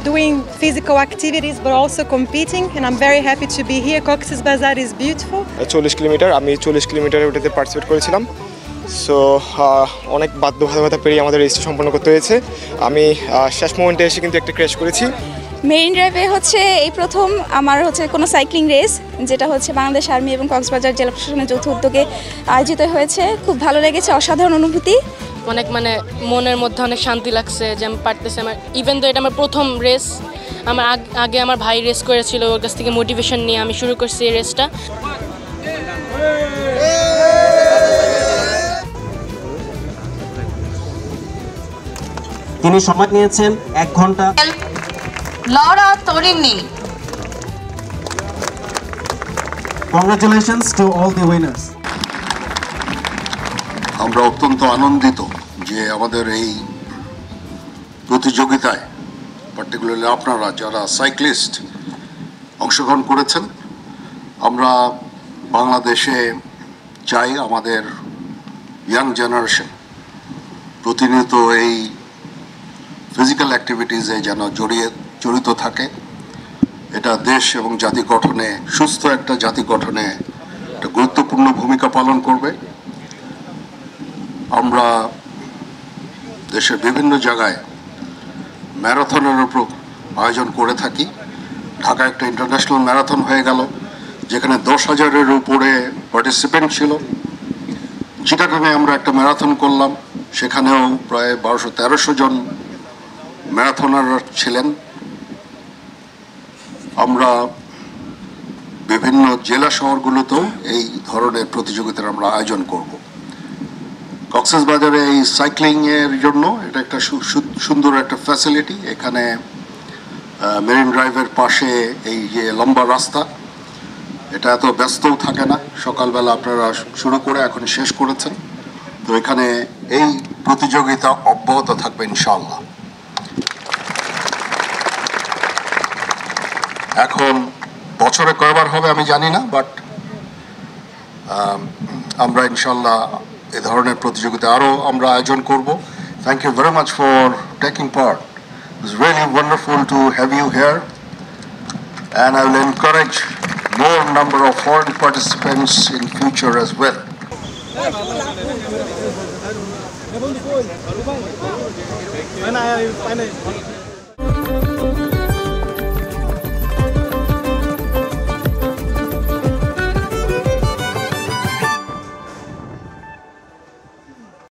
doing physical activities but also competing, and I'm very happy to be here. Cox's Bazar is beautiful. 40 kilometre, আমি 40 কিলোমিটারের ওটাতে participate করেছিলাম। So অনেক বাধ্যবাধকতা পেরিয়ে আমাদের রেসটা সম্পন্ন করতে হয়েছে। আমি শেষ মোমেন্টে এসে কিন্তু একটা ক্র্যাশ করেছি। মেরিন ড্রাইভে হচ্ছে এই প্রথম আমার হচ্ছে কোনো সাইক্লিং রেস, যেটা হচ্ছে বাংলাদেশ আর্মি এবং কক্সবাজার জেলা প্রশাসনের যৌথ উদ্যোগে আয়োজিত হয়েছে। খুব ভালো লেগেছে, অসাধারণ অনুভূতি। অনেক মনের মধ্যে অনেক শান্তি লাগছে যে আমি পারতেছি। আমার ইভেন তো এটা আমার প্রথম রেস, আমার আগে আমার ভাই রেস করেছিল, ওর কাছ থেকে মোটিভেশন নিয়ে আমি শুরু করছি এই রেসটা। তিনি সময় নিয়েছেন 1 ঘন্টা। Laura তরিনি। Congratulations to all the winners. আমরা অত্যন্ত আনন্দিত যে আমাদের এই প্রতিযোগিতায় পার্টিকুলারলি আপনারা যারা সাইক্লিস্ট অংশগ্রহণ করেছেন। আমরা বাংলাদেশে চাই আমাদের ইয়াং জেনারেশন প্রতিনিয়ত এই ফিজিক্যাল অ্যাক্টিভিটিসে যেন জড়িত থাকে। এটা দেশ এবং জাতি গঠনে, সুস্থ একটা জাতি গঠনে একটা গুরুত্বপূর্ণ ভূমিকা পালন করবে। আমরা দেশের বিভিন্ন জায়গায় ম্যারাথনের উপর আয়োজন করে থাকি। ঢাকা একটা ইন্টারন্যাশনাল ম্যারাথন হয়ে গেল, যেখানে 10,000-এর উপরে পার্টিসিপেন্ট ছিল। চিটাগাংয়ে আমরা একটা ম্যারাথন করলাম, সেখানেও প্রায় 1200-1300 জন ম্যারাথনার ছিলেন। আমরা বিভিন্ন জেলা শহরগুলোতেও এই ধরনের প্রতিযোগিতার আমরা আয়োজন করব। কক্সবাজারে এই সাইক্লিংয়ের জন্য এটা একটা সুন্দর একটা ফ্যাসিলিটি। এখানে মেরিন ড্রাইভের পাশে এই যে লম্বা রাস্তা, এটা এত ব্যস্তও থাকে না। সকালবেলা আপনারা শুরু করে এখন শেষ করেছেন, তো এখানে এই প্রতিযোগিতা অব্যাহত থাকবে ইনশাআল্লাহ। এখন বছরে কয়বার হবে আমি জানি না, বাট আমরা ইনশাআল্লাহ এ ধরনের প্রতিযোগিতা আরও আমরা আয়োজন করব। Thank you very much for taking part. It's really wonderful to have you here, and I will encourage more number of foreign participants in future as well.